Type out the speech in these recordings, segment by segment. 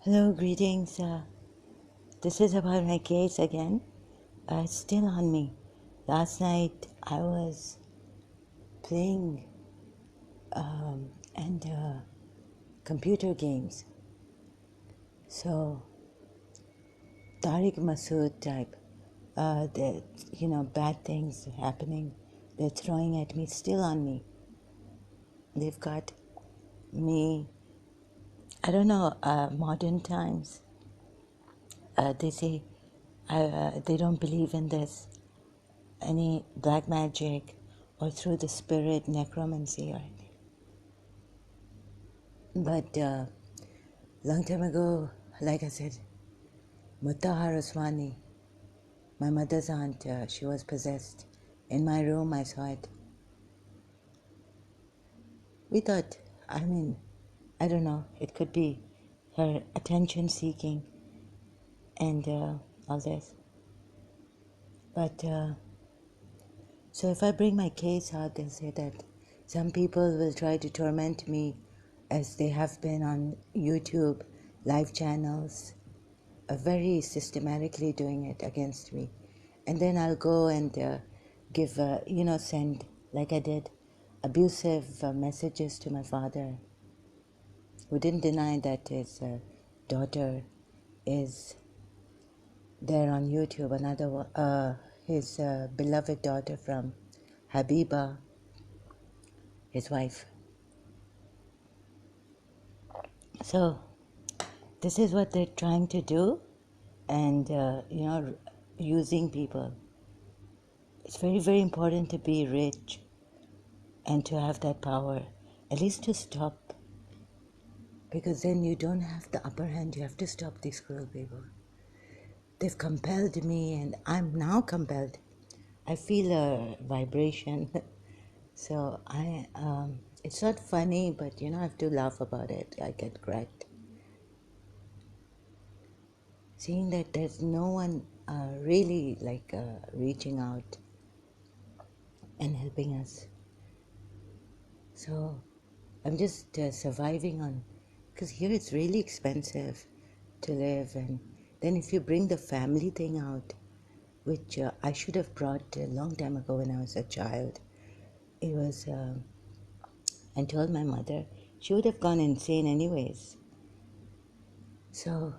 Hello, greetings. This is about my case again. It's still on me. Last night I was playing and computer games. So Tariq Masood type, the bad things happening. They're throwing at me. Still on me. They've got me. I don't know. Modern times. They say they don't believe in this. Any black magic or through the spirit necromancy or anything. But long time ago, like I said, Mutahar Usmani, my mother's aunt, she was possessed. In my room, I saw it. We thought, I don't know, it could be her attention seeking and all this. But so if I bring my case out, they'll say that some people will try to torment me as they have been on YouTube, live channels, very systematically doing it against me. And then I'll go and give, send, like I did, abusive messages to my father, who didn't deny that his daughter is there on YouTube. His beloved daughter from Habiba, his wife. So this is what they're trying to do, and using people. It's very, very important to be rich and to have that power, at least to stop, because then you don't have the upper hand. You have to stop these cruel people. They've compelled me, and I'm now compelled. I feel a vibration. So it's not funny, but I have to laugh about it. I get cracked. Seeing that there's no one really reaching out and helping us. So I'm just surviving on, because here it's really expensive to live. And then if you bring the family thing out, which I should have brought a long time ago when I was a child, it was, and told my mother, she would have gone insane anyways. So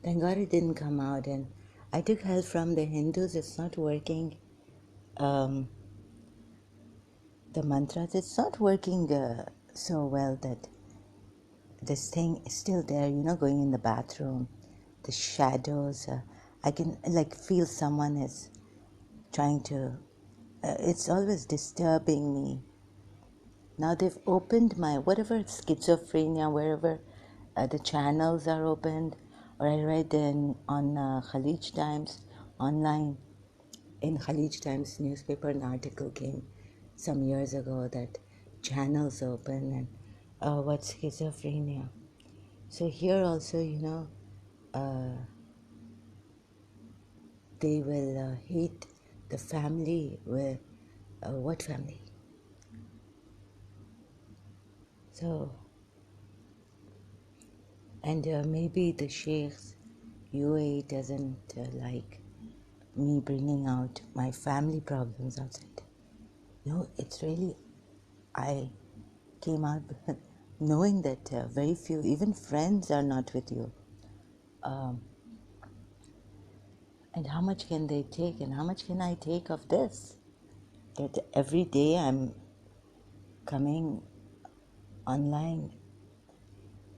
thank God it didn't come out. And I took help from the Hindus. It's not working. The mantras, it's not working so well that this thing is still there, going in the bathroom, the shadows. I can feel someone is trying to, it's always disturbing me. Now they've opened my, whatever schizophrenia, wherever the channels are opened, or I read on Khalij Times online. In Khalij Times newspaper, an article came some years ago that channels open and what's schizophrenia. So here also, they will hate the family with what family? So, and maybe the sheikhs, UAE doesn't like me bringing out my family problems outside. No, it's really, I came out knowing that very few, even friends, are not with you. And how much can they take, and how much can I take of this? That every day I'm coming online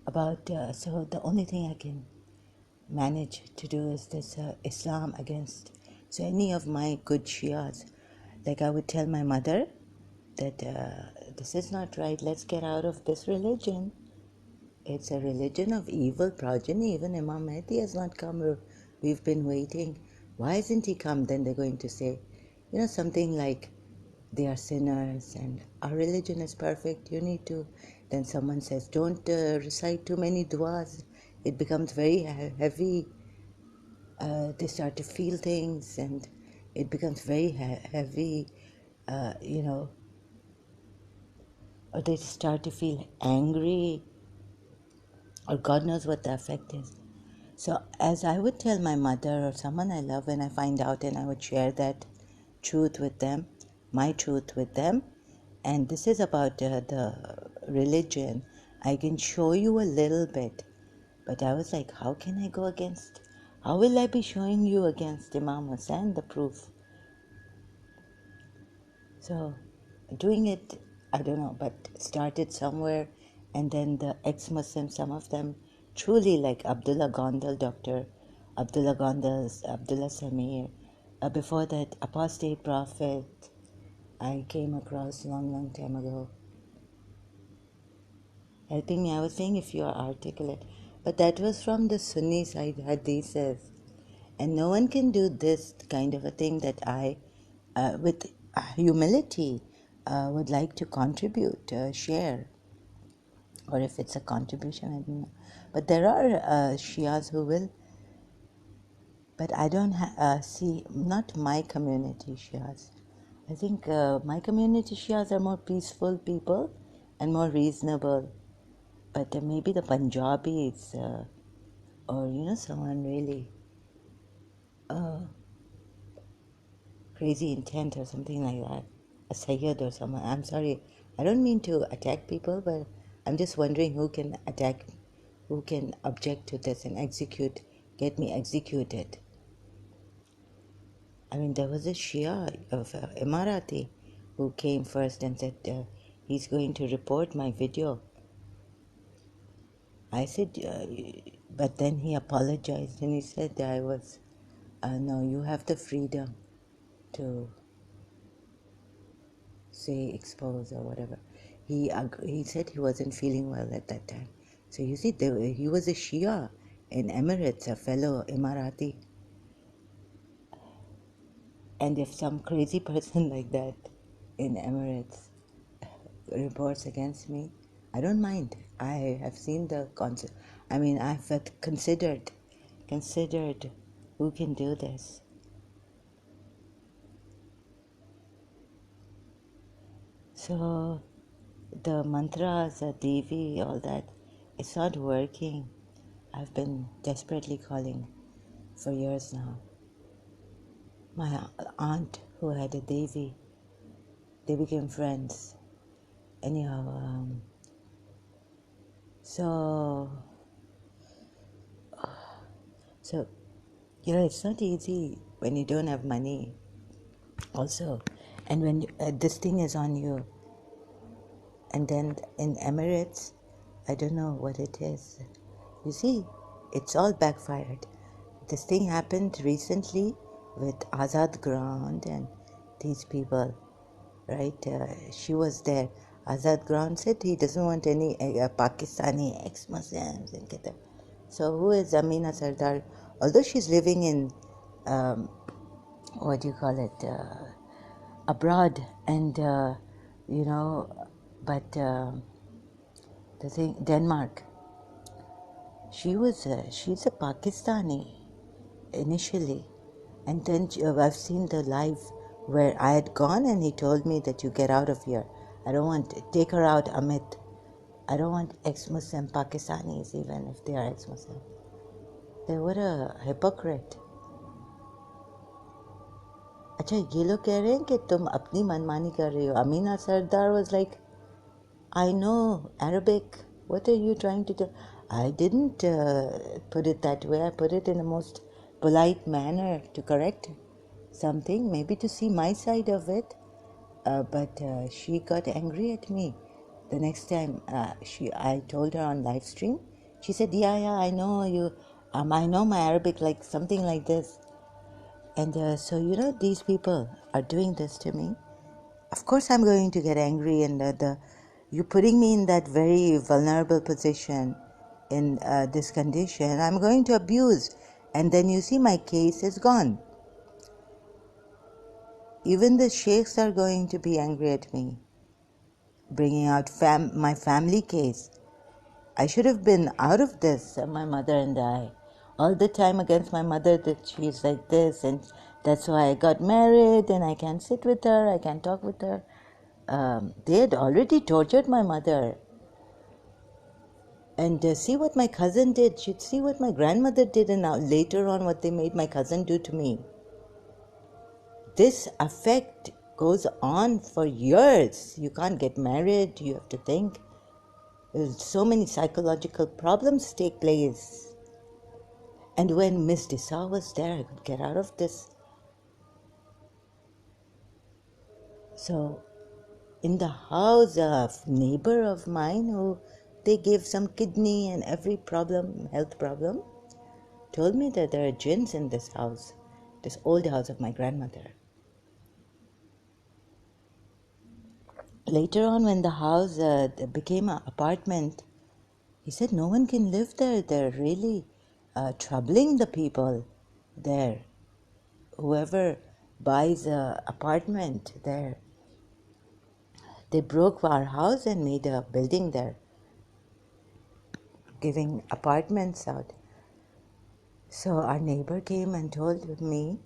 about, so the only thing I can manage to do is this Islam against. So any of my good Shias, like I would tell my mother that this is not right, let's get out of this religion. It's a religion of evil progeny. Even Imam Mahdi has not come. We've been waiting. Why hasn't he come? Then they're going to say, something like, they are sinners and our religion is perfect. You need to. Then someone says, don't recite too many du'as. It becomes very heavy. They start to feel things and it becomes very heavy, or they start to feel angry. or God knows what the effect is. So as I would tell my mother or someone I love when I find out, and I would share that truth with them, my truth with them, and this is about the religion. I can show you a little bit, but I was like, how can I go against? How will I be showing you against Imam Hussain the proof? So doing it, I don't know, but started somewhere, and then the ex-Muslims, some of them truly like Abdullah Gondal, Dr. Abdullah Gondal, Abdullah Samir. Before that, Apostate Prophet, I came across long time ago, helping me. I was saying if you are articulate, but that was from the Sunni side, hadiths. And no one can do this kind of a thing that I, with humility, would like to contribute, share. Or if it's a contribution, I don't know. But there are Shias who will, but I don't see, not my community Shias. I think my community Shias are more peaceful people and more reasonable. But maybe the Punjabis or someone really crazy intent or something like that, a Sayyid or someone. I'm sorry, I don't mean to attack people, but I'm just wondering who can object to this and get me executed. I mean, there was a Shia of Emirati who came first and said he's going to report my video. I said, but then he apologized and he said I was, no, you have the freedom to say expose or whatever. He said he wasn't feeling well at that time. So you see, he was a Shia in Emirates, a fellow Emirati. And if some crazy person like that in Emirates reports against me, I don't mind. I have seen the concept. I mean, I've considered who can do this. So the mantras, the Devi, all that, it's not working. I've been desperately calling for years now. My aunt who had a Devi, they became friends. Anyhow, so it's not easy when you don't have money also, and when this thing is on you. And then in Emirates, I don't know what it is. You see, it's all backfired. This thing happened recently with Azad Ground and these people, right? She was there. Azad Ground said he doesn't want any Pakistani ex-Muslims. So who is Amina Sardar? Although she's living in, abroad, and but the thing, Denmark. She's a Pakistani initially, and then I've seen the live where I had gone and he told me that you get out of here. I don't want, take her out, Amit. I don't want ex-Muslim Pakistanis, even if they are ex-Muslim. They were a hypocrite. अच्छा ये लोग कह रहे हैं कि तुम अपनी मनमानी कर रही हो. Amina Sardar was like, I know Arabic. What are you trying to do? I didn't put it that way. I put it in the most polite manner to correct something, maybe to see my side of it. But she got angry at me. The next time I told her on live stream, she said, yeah, I know you. I know my Arabic, like something like this. And so, these people are doing this to me. Of course I'm going to get angry, and you're putting me in that very vulnerable position in this condition. I'm going to abuse, and then you see my case is gone. Even the sheikhs are going to be angry at me, bringing out my family case. I should have been out of this, my mother and I. All the time against my mother that she's like this, and that's why I got married, and I can't sit with her, I can't talk with her. They had already tortured my mother. And see what my cousin did. She'd see what my grandmother did, and now later on what they made my cousin do to me. This effect goes on for years. You can't get married. You have to think. So many psychological problems take place. And when Miss Disa was there, I could get out of this. So in the house, a neighbor of mine who they gave some kidney and every problem, health problem, told me that there are jinns in this house, this old house of my grandmother. Later on, when the house became an apartment, he said no one can live there. They're really troubling the people there. Whoever buys an apartment there, they broke our house and made a building there, giving apartments out. So our neighbor came and told me,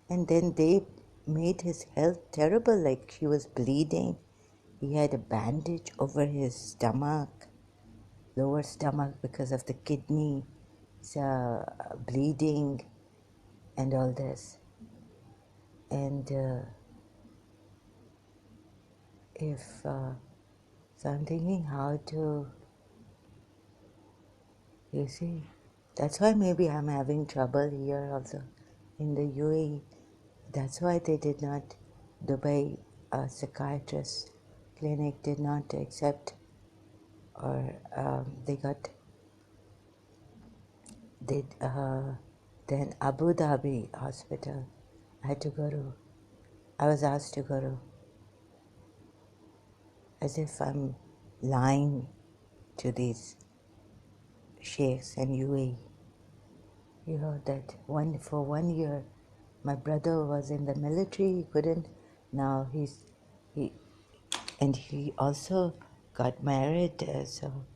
and then they made his health terrible, like he was bleeding. He had a bandage over his stomach, lower stomach, because of the kidney bleeding and all this. And so I'm thinking how to, you see, that's why maybe I'm having trouble here also in the UAE. That's why they did not, Dubai psychiatrist clinic did not accept, or then Abu Dhabi hospital I had to go to, I was asked to go to, as if I'm lying to these sheikhs and UAE. You know that for 1 year my brother was in the military, he couldn't, now he also got married, so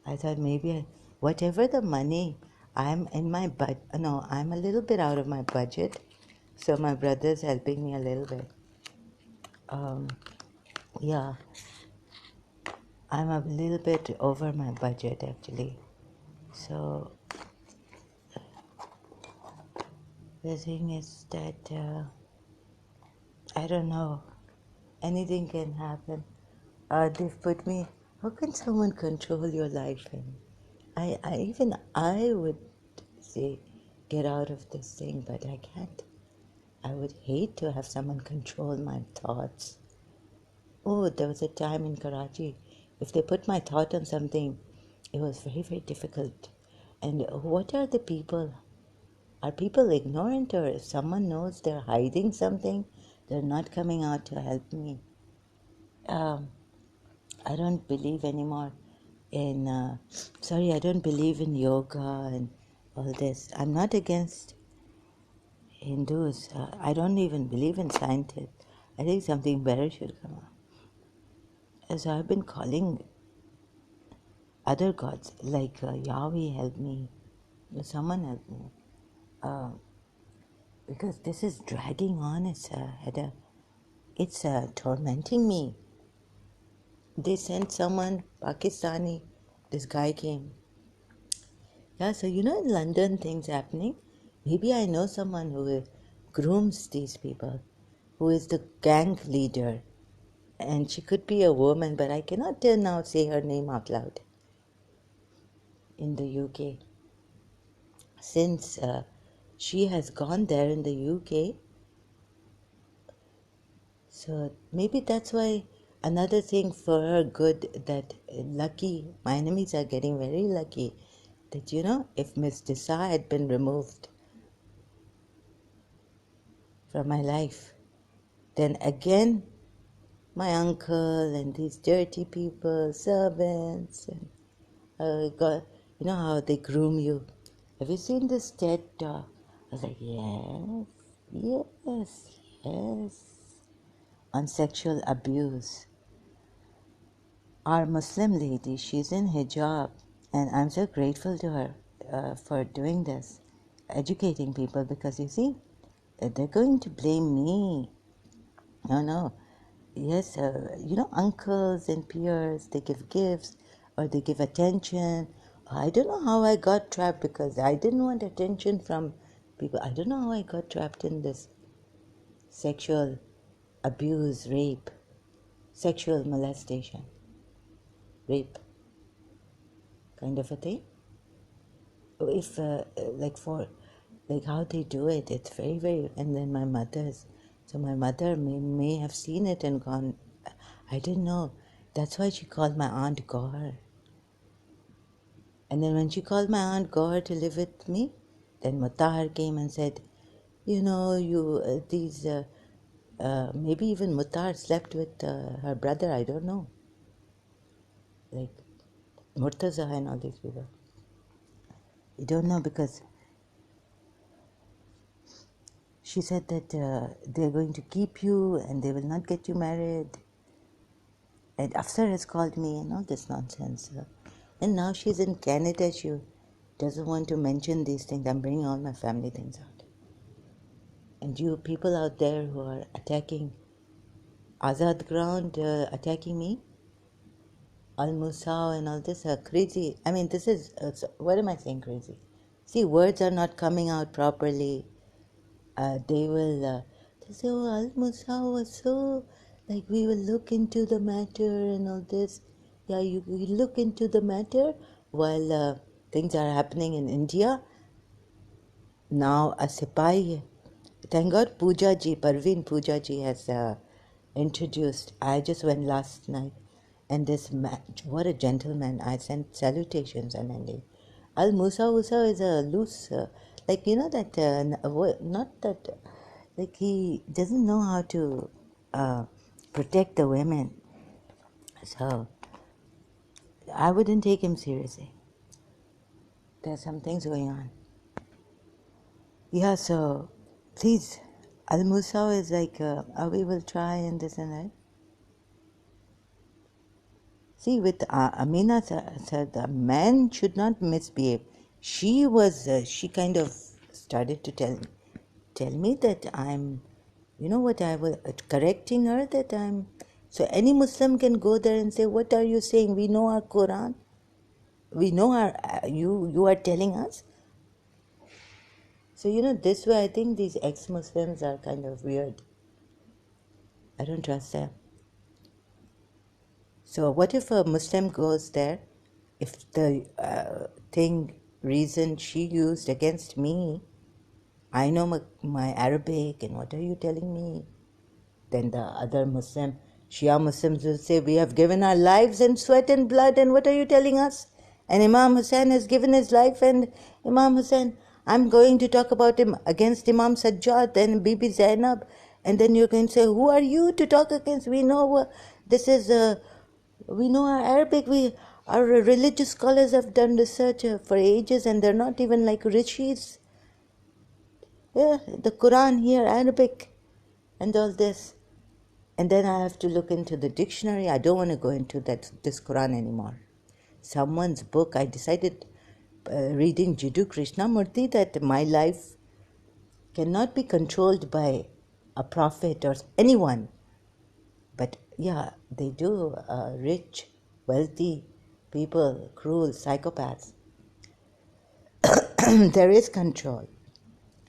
I thought maybe whatever the money, I'm a little bit out of my budget, so my brother's helping me a little bit. Yeah, I'm a little bit over my budget actually. So the thing is that I don't know, anything can happen. They've put me, how can someone control your life? And I would say get out of this thing, but I can't. I would hate to have someone control my thoughts. Oh, there was a time in Karachi, if they put my thought on something, it was very, very difficult. And what are the people? Are people ignorant, or if someone knows they're hiding something, they're not coming out to help me? I don't believe anymore in, I don't believe in yoga and all this. I'm not against Hindus. I don't even believe in scientists. I think something better should come up. As I've been calling other gods, like Yahweh help me, someone help me, because this is dragging on. It's tormenting me. They sent someone, Pakistani, this guy came. Yeah, so in London things happening. Maybe I know someone who grooms these people, who is the gang leader. And she could be a woman, but I cannot now say her name out loud in the UK. Since she has gone there in the UK, so maybe that's why another thing for her good, that lucky, my enemies are getting very lucky, that if Miss Disa had been removed from my life, then again my uncle and these dirty people, servants, and God, how they groom you. Have you seen this TED talk? I was like, yes, on sexual abuse. Our Muslim lady, she's in hijab, and I'm so grateful to her for doing this, educating people, because you see, they're going to blame me. No. Yes, uncles and peers, they give gifts or they give attention I don't know how I got trapped because I didn't want attention from people. I don't know how I got trapped in this sexual abuse, rape, sexual molestation, rape kind of a thing. If like for like how they do it, it's very very. And then my mother's, so my mother may have seen it and gone. I didn't know. That's why she called my aunt Gaur. And then when she called my aunt Gaur to live with me, then Mutahar came and said, you know, maybe even Mutahar slept with her brother, I don't know. Like Murtaza and all these people. You don't know because she said that they're going to keep you and they will not get you married. And Afsar has called me and all this nonsense. And now she's in Canada. She doesn't want to mention these things. I'm bringing all my family things out. And you people out there who are attacking Azad Ground, attacking me, Al Musao and all this are crazy. I mean, this is, what am I saying crazy? See, words are not coming out properly. They say, oh, Al Musao was so, like, we will look into the matter and all this. Yeah, you look into the matter while things are happening in India. Now, a Sipai, thank God, Parveen Pooja ji has introduced. I just went last night, and this man, what a gentleman! I sent salutations and ending. Al Musa is a loose, like you know that, not that, like he doesn't know how to protect the women. So I wouldn't take him seriously. There's some things going on. Yeah, so please, Al Musa is like, we will try and this and that. See, with Amina said the man should not misbehave. She kind of started to tell me that I'm, you know what, I was correcting her that I'm, so any Muslim can go there and say, what are you saying? We know our Quran. We know our, you are telling us. So, you know, this way I think these ex-Muslims are kind of weird. I don't trust them. So what if a Muslim goes there? If the reason she used against me, I know my Arabic and what are you telling me? Then the other Shia Muslims will say, we have given our lives and sweat and blood and what are you telling us? And Imam Hussain has given his life and Imam Hussain, I'm going to talk about him against Imam Sajjad and Bibi Zainab. And then you're going to say, who are you to talk against? We know this is, we know our Arabic. Our religious scholars have done research for ages and they're not even like rishis. Yeah, the Quran here, Arabic and all this. And then I have to look into the dictionary. I don't want to go into this Quran anymore. Someone's book, I decided reading Jiddu Krishnamurti that my life cannot be controlled by a prophet or anyone. But yeah, they do, rich, wealthy people, cruel, psychopaths. There is control.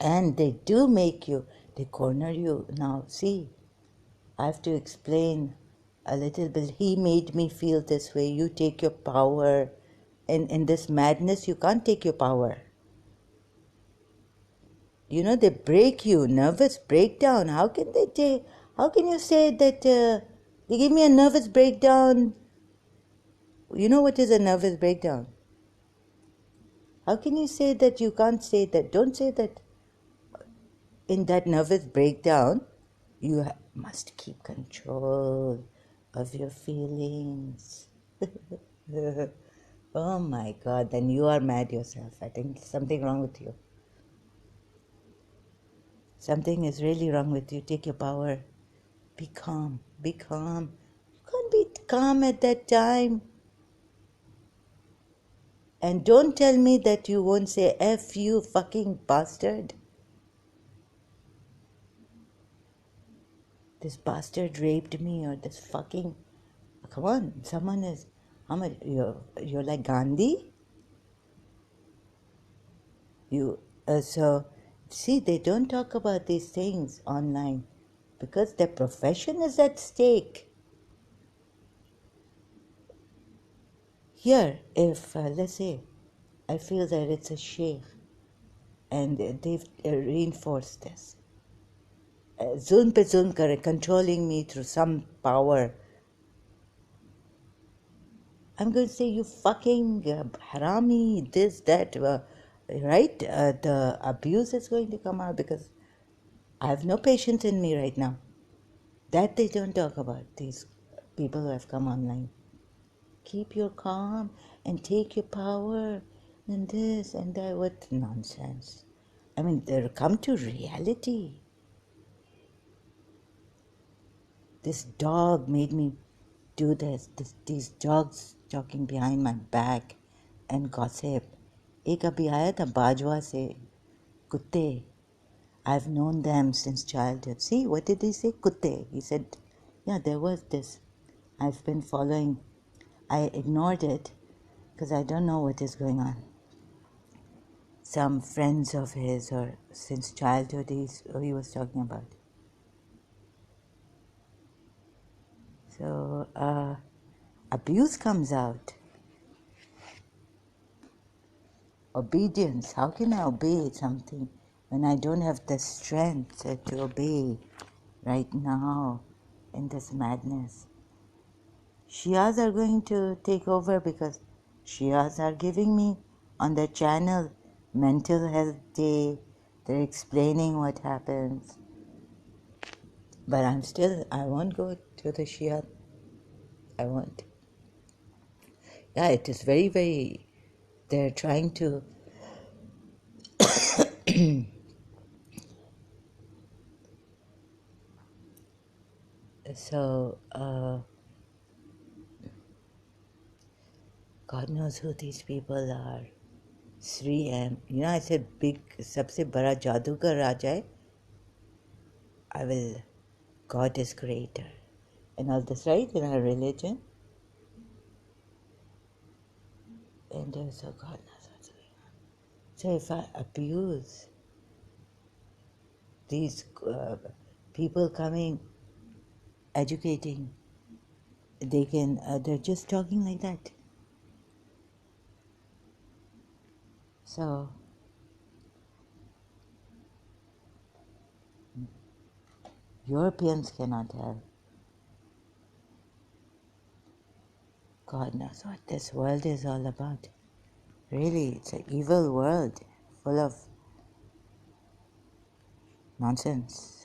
And they do make you, they corner you. Now, see, I have to explain a little bit. He made me feel this way. You take your power. In this madness, you can't take your power. You know, they break you, nervous breakdown. How can you say that they give me a nervous breakdown? You know what is a nervous breakdown? How can you say that you can't say that? Don't say that. In that nervous breakdown, you must keep control of your feelings. Oh my God, then you are mad yourself. I think there's something wrong with you. Something is really wrong with you. Take your power. Be calm. Be calm. You can't be calm at that time. And don't tell me that you won't say F you fucking bastard. This bastard raped me or this fucking... Come on, someone is... you're like Gandhi? So see, they don't talk about these things online because their profession is at stake. Here, if let's say I feel that it's a sheikh and they've reinforced this, zulm pe zulm kare, controlling me through some power, I'm going to say, you fucking harami, this, that, right? The abuse is going to come out because I have no patience in me right now. That they don't talk about, these people who have come online. Keep your calm and take your power and this and that. What nonsense. I mean, they come to reality. This dog made me do this. These dogs talking behind my back and gossip. एक अभी आया था बाजवा से कुत्ते. I've known them since childhood. See, what did he say? Kutte. He said, yeah, there was this. I've been following. I ignored it because I don't know what is going on. Some friends of his, or since childhood, he was talking about. So, abuse comes out. Obedience. How can I obey something when I don't have the strength to obey right now in this madness? Shias are going to take over because Shias are giving me on their channel Mental Health Day. They're explaining what happens. But I won't go to the Shia. I won't. Yeah, it is very, very, they're trying to so God knows who these people are. Sri M. You know, I said big, सबसे बड़ा जादूगर आ जाए. I will, God is greater. And all this, right, in our religion. And so God knows what's going on. So if I abuse these people coming, educating, they can, they're just talking like that. So Europeans cannot have. God knows what this world is all about. Really, it's an evil world full of nonsense.